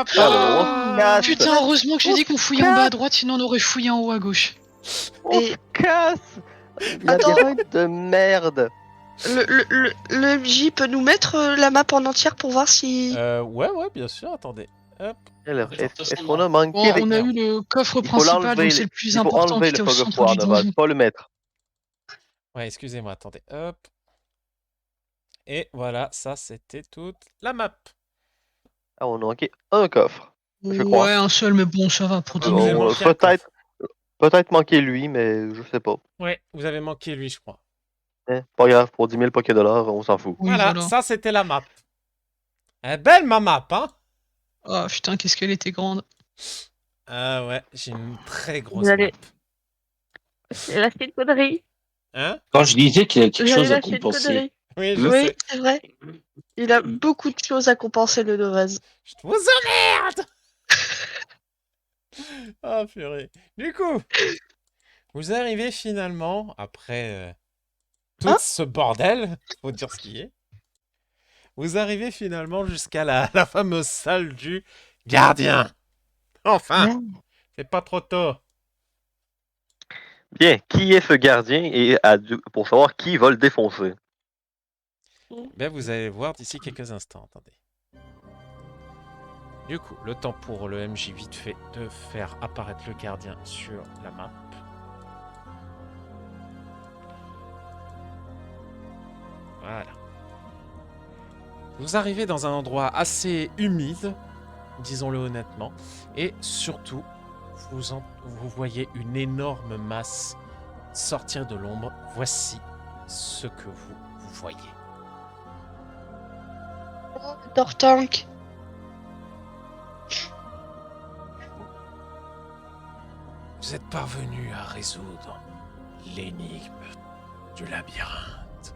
Casse. Putain, heureusement que j'ai dit qu'on fouillait en bas à droite, sinon on aurait fouillé en haut à gauche. On se casse. Labyrinthe de merde. Le MJ peut nous mettre la map en entière pour voir si... Ouais, bien sûr, attendez. Hop. Alors, Attends, est-ce qu'on a manqué Bon, avec... on a eu le coffre Il faut principal, l'enlever, donc c'est le plus il faut important enlever qui le était au Fog of centre War du de base, donjon. pas le mettre. Ouais, excusez-moi, attendez. Hop. Et voilà, ça c'était toute la map. Ah, on a manqué un coffre. Je crois. Ouais, un seul, mais bon, ça va pour Vous avez On- manqué un peut-être manqué lui, mais je sais pas. Ouais, vous avez manqué lui, je crois. Pas grave, pour 10 000 $, on s'en fout. Oui, Voilà, voilà. ça c'était la map. Elle est belle ma map, hein? Oh putain, qu'est-ce qu'elle était grande. Ah ouais, j'ai une très grosse Vous allez- map. C'est la une connerie. Hein? Quand je disais qu'il y a quelque Vous allez chose à lâcher une compenser. connerie. Oui, je Oui, sais. c'est vrai. Il a beaucoup de choses à compenser, le Novaz. Je vous emmerde! Ah, purée. Du coup, vous arrivez finalement, après tout Hein ce bordel, faut dire ce qui est, vous arrivez finalement jusqu'à la fameuse salle du gardien. Enfin, c'est pas trop tôt. Bien, qui est ce gardien et pour savoir qui va le défoncer? Ben, vous allez voir d'ici quelques instants. Attendez. Du coup, le temps pour le MJ vite fait de faire apparaître le gardien sur la map. Voilà. Vous arrivez dans un endroit assez humide, disons-le honnêtement, et surtout, vous voyez une énorme masse sortir de l'ombre. Voici ce que vous voyez. Tortank. Vous êtes parvenu à résoudre l'énigme du labyrinthe.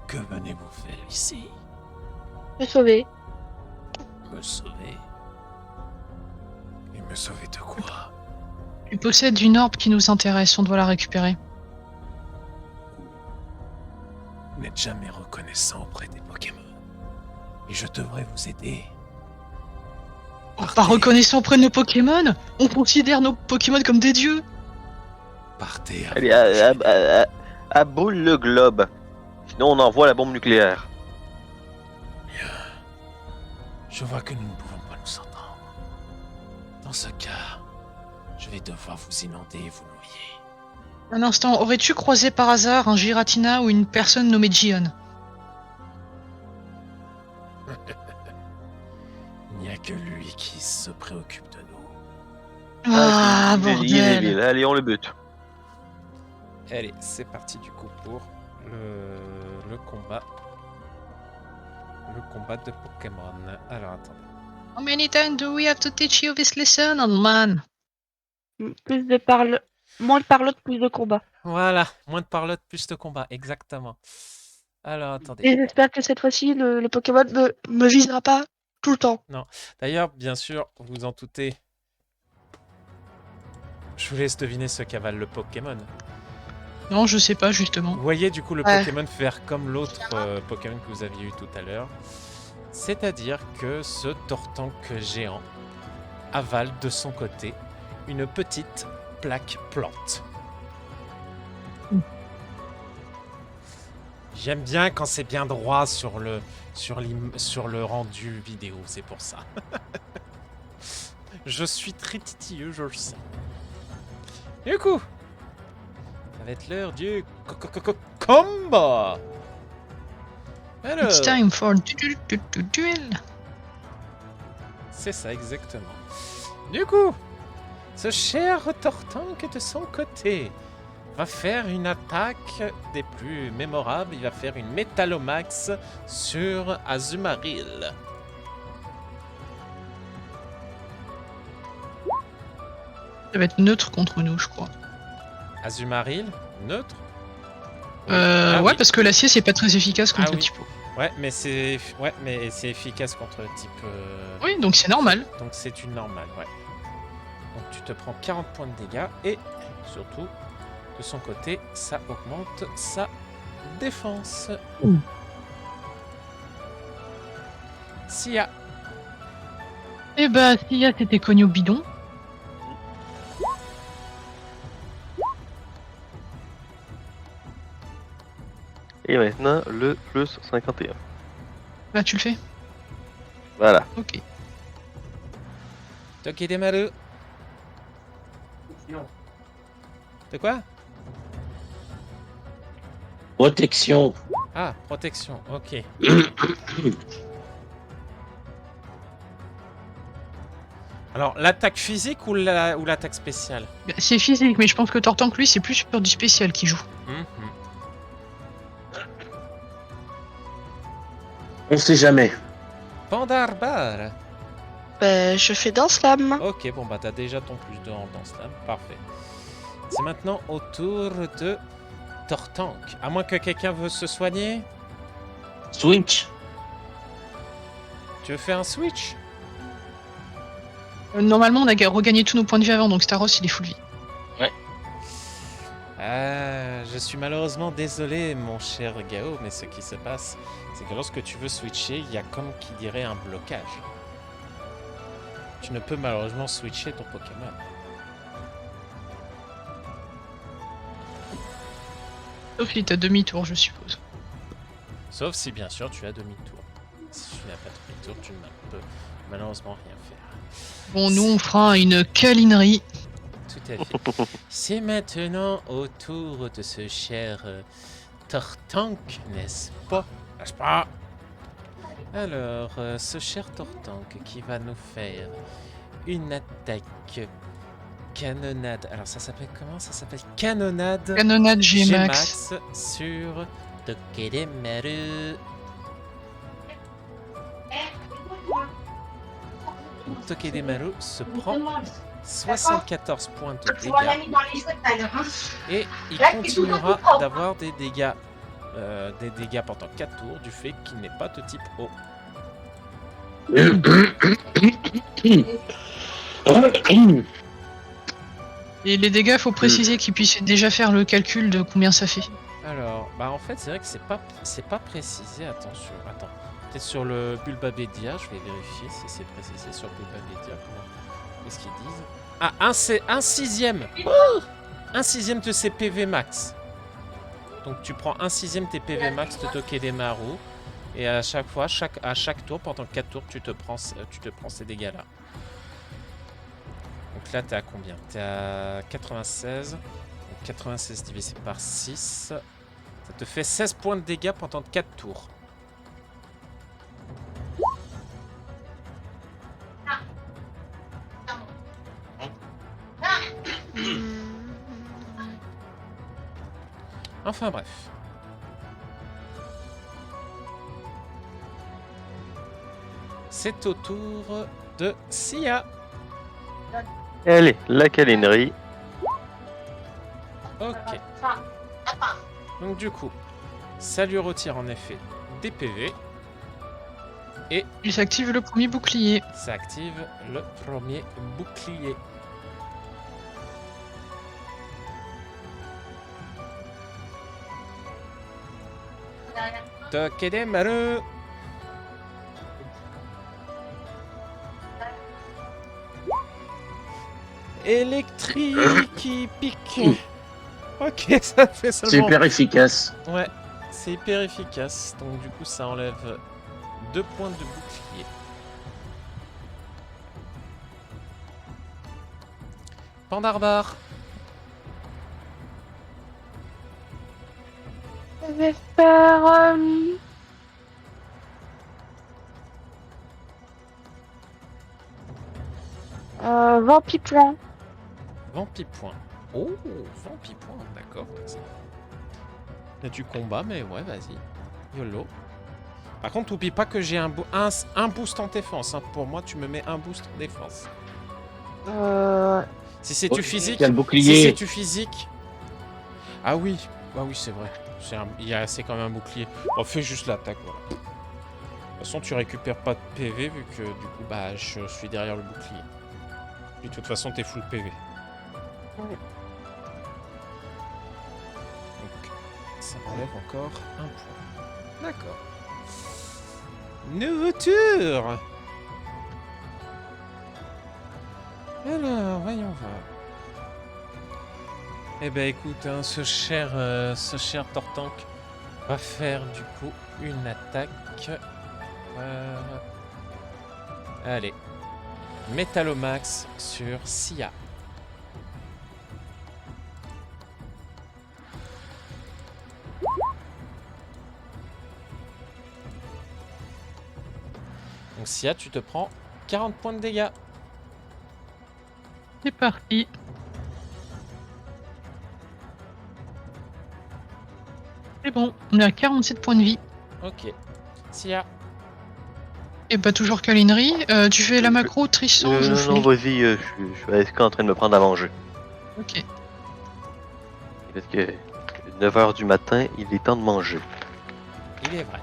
Que venez-vous faire ici? Me sauver. Me sauver? Et me sauver de quoi? Tu possèdes une orbe qui nous intéresse, on doit la récupérer. Vous n'êtes jamais reconnaissant auprès des Pokémon. Et je devrais vous aider. Pas reconnaissant auprès de nos Pokémon? On considère nos Pokémon comme des dieux? Partez. Allez, à boule le globe. Sinon, on envoie la bombe nucléaire. Bien. Je vois que nous ne pouvons pas nous entendre. Dans ce cas, je vais devoir vous inonder et vous noyer. Un instant, aurais-tu croisé par hasard un Giratina ou une personne nommée Gion? Il n'y a que lui qui se préoccupe de nous. Ah, il est bordel. vil. Allez, on le bute. Allez, c'est parti du coup pour le combat. Le combat de Pokémon. Alors, attendez. How many times do we have to teach you this lesson, old man? Plus de parle... Moins de parlotte, plus de combat. Voilà, moins de parlotte, plus de combat, exactement. Alors, attendez. Et j'espère que cette fois-ci, le Pokémon me visera pas tout le temps. D'ailleurs, bien sûr, vous en doutez. Je vous laisse deviner ce qu'avale le Pokémon. Non, je sais pas, justement. Vous voyez du coup le Ouais. Pokémon faire comme l'autre Pokémon que vous aviez eu tout à l'heure. C'est-à-dire que ce Tortank géant avale de son côté une petite plaque plante. J'aime bien quand c'est bien droit sur le rendu vidéo, c'est pour ça. Je suis très titilleux, je le sais. Du coup, ça va être l'heure du combat. Alors, It's time for duel. c'est ça exactement. Du coup, ce cher Tortank de son côté va faire une attaque des plus mémorables. Il va faire une Métallomax sur Azumarill. Ça va être neutre contre nous, je crois. Azumarill, neutre. Ouais, oui. parce que l'acier, c'est pas très efficace contre Ah le oui. typo. Ouais, mais c'est efficace contre le type. Oui, donc c'est normal. Donc c'est une normale, ouais. Donc tu te prends 40 points de dégâts et surtout de son côté, ça augmente sa défense. Ouh. Sia, Eh bah, Sia s'était cogné au bidon. Et maintenant, le plus 51. Bah, tu le fais. Voilà. Ok. Tokidemaru. De quoi? Protection. Ah, protection, ok. Alors, l'attaque physique ou l'attaque spéciale? Bah, c'est physique, mais je pense que Tortank, lui, c'est plus sur du spécial qu'il joue. Mhm. On sait jamais. Pandarbar. Bah, je fais dans slam. Ok, bon bah t'as déjà ton plus 2 en danse là, parfait. C'est maintenant au tour de Tortank. À moins que quelqu'un veut se soigner. Switch. Tu veux faire un switch? Normalement, on a regagné tous nos points de vie avant, donc Staros, il est full vie. Je suis malheureusement désolé, mon cher Gao, mais ce qui se passe, c'est que lorsque tu veux switcher, il y a comme qui dirait un blocage. Tu ne peux malheureusement switcher ton Pokémon. Sauf qu'il est à demi-tour, je suppose. Sauf si bien sûr tu as demi-tour. Si tu n'as pas demi-tour, tu ne peux malheureusement rien faire. Bon, nous, on fera une câlinerie. Tout à fait. C'est maintenant au tour de ce cher Tortank, n'est-ce pas? N'est-ce pas? Alors, ce cher Tortank qui va nous faire une attaque canonnade. Alors, ça s'appelle comment? Ça s'appelle canonnade Canonnade G-Max. G-Max sur Tokidemaru. Tokidemaru se prend 74 points de dégâts et il continuera d'avoir des dégâts pendant 4 tours du fait qu'il n'est pas de type eau. Et les dégâts, faut préciser qu'ils puissent déjà faire le calcul de combien ça fait. Alors, bah en fait c'est vrai que c'est pas précisé. Attention, attends. Peut-être sur le Bulbapedia, je vais vérifier si c'est précisé sur Bulbapedia. Qu'est-ce qu'ils disent? Ah, un sixième. Un sixième de ses PV max. Donc tu prends un sixième de tes PV max de Tokidemaru. Et à chaque fois, à chaque tour, pendant 4 tours, tu te prends ces dégâts-là. Donc là, t'es à combien? T'es à 96. Donc 96 divisé par 6. Ça te fait 16 points de dégâts pendant 4 tours. Enfin bref. C'est au tour de Sia. Allez, la câlinerie. Ok. Donc du coup, ça lui retire en effet des PV. Et Il s'active le premier bouclier. ça active le premier bouclier. Tokidemaru. Électrique qui pique. Ok, ça fait seulement... Super efficace. Ouais, c'est hyper efficace. Donc du coup, ça enlève 2 points de bouclier. Pandarbar. Je vais faire... Vampipoint. Vampipoint. Oh, Vampipoint, d'accord. Là, tu combats, mais ouais, vas-y. YOLO. Par contre, n'oublie pas que j'ai un boost en défense. Hein. Pour moi, tu me mets un boost en défense. Si c'est Oh, du physique... quel bouclier. Si c'est du physique... Ah oui, c'est vrai. C'est quand même un bouclier. On fait juste l'attaque, voilà. De toute façon, tu récupères pas de PV vu que du coup, bah, je suis derrière le bouclier. Et de toute façon, t'es full PV. Ouais. Donc, ça m'enlève encore un point. D'accord. Nouveau tour. Alors, voyons voir. Eh ben écoute, hein, ce cher Tortank va faire du coup une attaque. Allez. Métallomax sur Sia. Donc Sia, tu te prends 40 points de dégâts. C'est parti. C'est bon, on est à 47 points de vie. Ok. Sia. Et bah toujours câlinerie. Tu fais la macro, Tristan, je fais. Non, vas-y, je suis en train de me prendre à manger. Ok. Parce que 9h du matin, il est temps de manger. Il est vrai.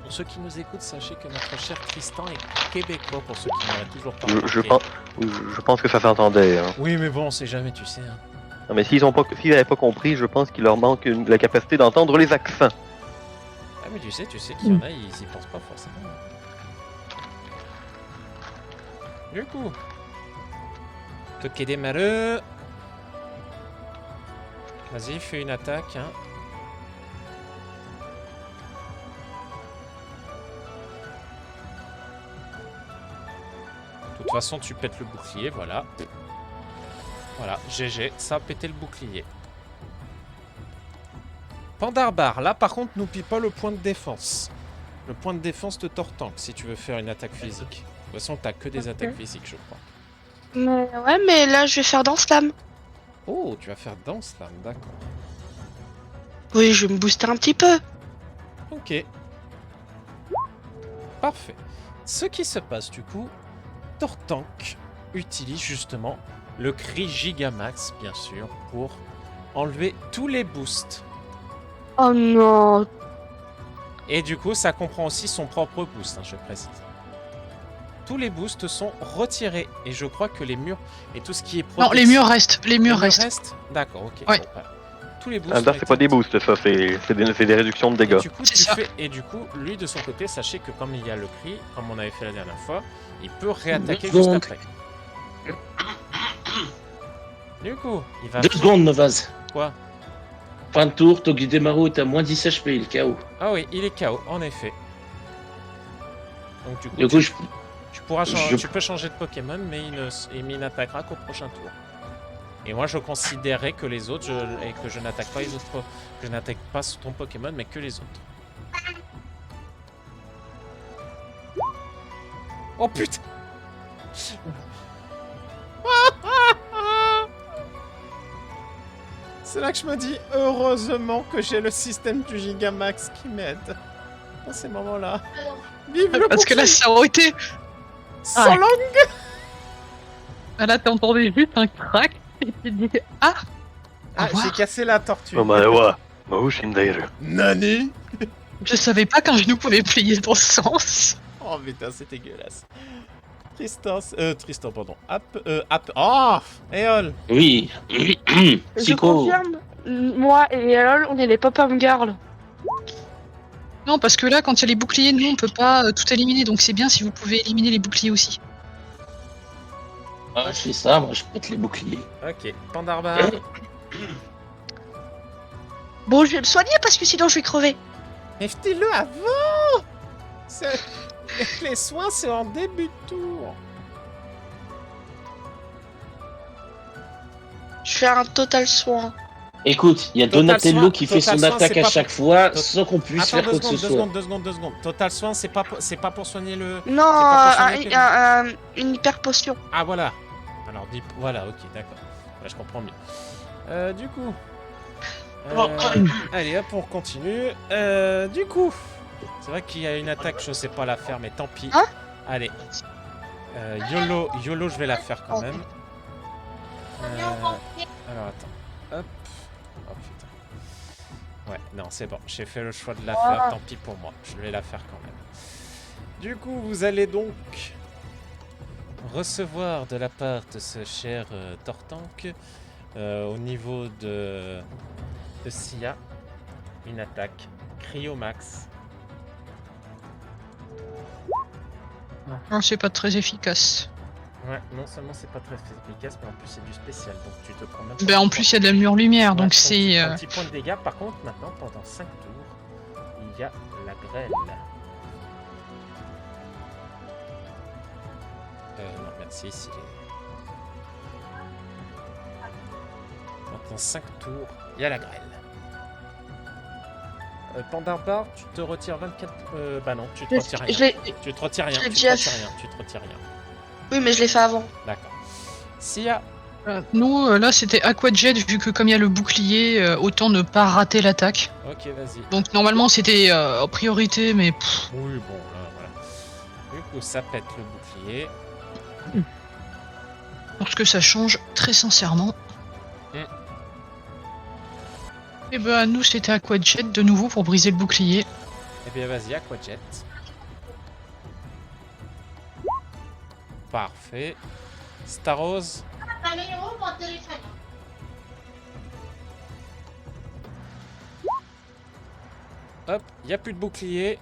Pour ceux qui nous écoutent, sachez que notre cher Tristan est québécois, pour ceux qui n'auraient toujours pas remarqué. Je pense que ça s'entendait. Hein. Oui, mais bon, on sait jamais, tu sais. Hein. Non, mais s'ils n'avaient pas compris, je pense qu'il leur manque la capacité d'entendre les accents. Ah, mais tu sais qu'il y en a, ils y pensent pas forcément. Du coup, toqué des maleux. Vas-y, fais une attaque. Hein. De toute façon, tu pètes le bouclier, voilà. Voilà, GG, ça a pété le bouclier. Pandarbar, là par contre, n'oublie pas le point de défense. Le point de défense de Tortank, si tu veux faire une attaque physique. De toute façon, t'as que des attaques physiques, je crois. Mais ouais, mais là je vais faire Danse Lame. Oh, tu vas faire Danse Lame, d'accord. Oui, je vais me booster un petit peu. Ok. Parfait. Ce qui se passe du coup, Tortank utilise justement le cri Gigamax, bien sûr, pour enlever tous les boosts. Oh non. Et du coup, ça comprend aussi son propre boost, hein, je précise. Tous les boosts sont retirés. Et je crois que les murs et tout ce qui est protection... Non, les murs restent. Les murs restent. D'accord, ok. Ouais. Bon, voilà. Tous les boosts Ah, ont c'est été pas des boosts, ça, c'est des réductions de Et dégâts. du coup, C'est ça. et du coup, lui de son côté, sachez que comme il y a le cri, comme on avait fait la dernière fois, il peut réattaquer Deux juste secondes. après. Du coup, il va... 2 secondes, Novaz. Quoi? Fin de tour, Togidemaru est à moins 10 HP, il est KO. Ah oui, il est KO, en effet. Donc du coup, Du coup, tu pourras tu peux changer de Pokémon, mais il n'attaquera qu'au prochain tour. Et moi, je considérerais que les autres, et que je n'attaque pas les autres, je n'attaque pas ton Pokémon, mais que les autres. Oh putain! C'est là que je me dis, heureusement que j'ai le système du Gigamax qui m'aide dans ces moments-là. Vive le Parce que là, ça aurait été. sans langue. Ah, là, t'as entendu juste un crack et tu dis ah. Ah, revoir. j'ai cassé la tortue. Oh, bah, ouais. Bah, où je suis d'ailleurs. Nani? Je savais pas qu'un genou pouvait plier dans ce sens. Oh putain, c'est dégueulasse. Tristan, pardon. Oh, Eol. oui. Je Psycho. confirme, moi et Elol, on est les pop-up girls. Non, parce que là, quand il y a les boucliers, nous, on peut pas tout éliminer. Donc c'est bien si vous pouvez éliminer les boucliers aussi. Ah, je fais ça, moi je pète les boucliers. Ok, Pandarbar. Bon, je vais me soigner parce que sinon je vais crever. Mais fais-le avant. Les soins, c'est en début de tour. Je fais un total soin. Écoute, il y a Total Donatello soin- qui fait Total son soin, attaque c'est à pas chaque pour- fois Tot- sans qu'on puisse Attends, faire deux quoi que ce secondes, soit. deux secondes. Total soin, c'est pas pour soigner le... Non, pas pour soigner une hyper potion. Ah voilà. Alors voilà, ok, d'accord. Là, je comprends mieux. Du coup. Allez, hop, on continue. Du coup. C'est vrai qu'il y a une attaque, je sais pas la faire, mais tant pis. Hein? Allez. YOLO, je vais la faire quand même. Alors attends. Hop. Oh putain. Ouais, non, c'est bon. J'ai fait le choix de la faire, tant pis pour moi. Je vais la faire quand même. Du coup, vous allez donc recevoir de la part de ce cher Tortank au niveau de Sia une attaque Cryomax. Non, c'est pas très efficace. Ouais, non seulement c'est pas très efficace, mais en plus c'est du spécial, donc tu te prends même Ben, en plus, il y a de la mur lumière, donc c'est. Un petit point de dégâts. Par contre, maintenant, pendant 5 tours, il y a la grêle. Non, merci, c'est... Pendant 5 tours, il y a la grêle. Pandarbar, tu te retires 24... bah non, tu te retires rien. Tu te retires rien, tu te retires rien. Oui, mais je l'ai fait avant. D'accord. Sia, Nous, là, c'était Aquajet, vu que comme il y a le bouclier, autant ne pas rater l'attaque. ok, vas-y. Donc normalement, c'était en priorité, mais Oui, bon, là, voilà. Du coup, ça pète le bouclier. parce que ça change très sincèrement. Et bah, nous, c'était Aquajet de nouveau pour briser le bouclier. Eh bien, vas-y, Aquajet. Parfait. Starrose. Hop, il n'y a plus de bouclier.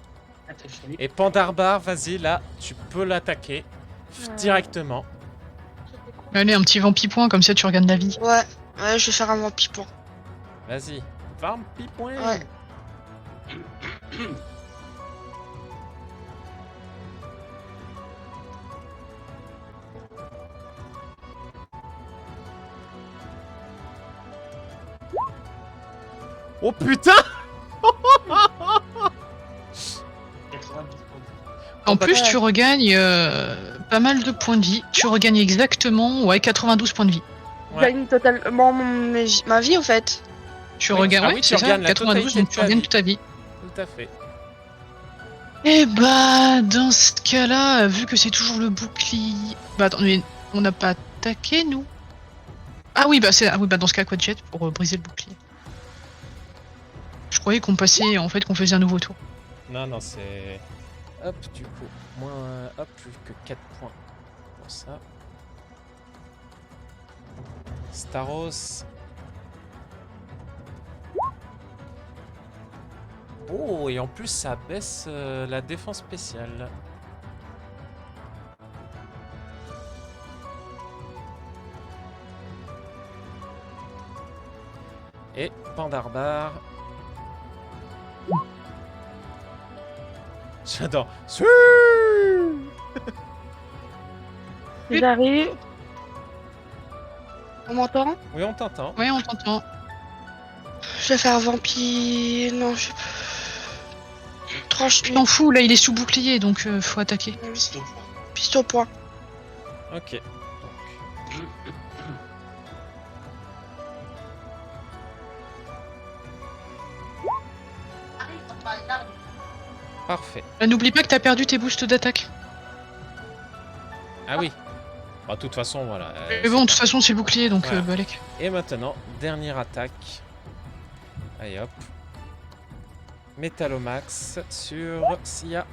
Et Pandarbar, vas-y, là, tu peux l'attaquer directement. Allez, un petit vampi-point, comme ça tu regagnes la vie. Ouais, je vais faire un vampipon. Vas-y. Vampi point. Ouais. Oh putain. En plus, Ouais. tu regagnes pas mal de points de vie. Tu regagnes exactement, 92 points de vie. Je gagne totalement ma vie, en fait. Tu Oui. regagnes, Ah ouais, oui, tu c'est ça, regagnes la 92, totalité donc de tu ta regagnes vie. toute ta vie. Tout à fait. Et bah, dans ce cas-là, vu que c'est toujours le bouclier... Bah attends, mais on n'a pas attaqué, nous? Ah oui, bah dans ce cas, Quadjet pour briser le bouclier. Je croyais qu'on passait, en fait, qu'on faisait un nouveau tour. Non, non, c'est... Hop, du coup, moins... Hop, plus que 4 points pour ça. Starros. Oh, et en plus, ça baisse la défense spéciale. Et Pandarbar. J'adore. J'arrive. On m'entend? Oui, on t'entend. Ouais, on t'entend. Je vais faire vampire. Non, je. Tranche. Je m'en fous, là il est sous bouclier, donc faut attaquer. Piste au point. Ok. Parfait. N'oublie pas que t'as perdu tes boosts d'attaque. Ah oui. Bah, de toute façon, voilà. Mais bon, de toute façon, c'est le bouclier, donc Voilà. balèque. Et maintenant, dernière attaque. Allez hop. Métallomax sur Sia.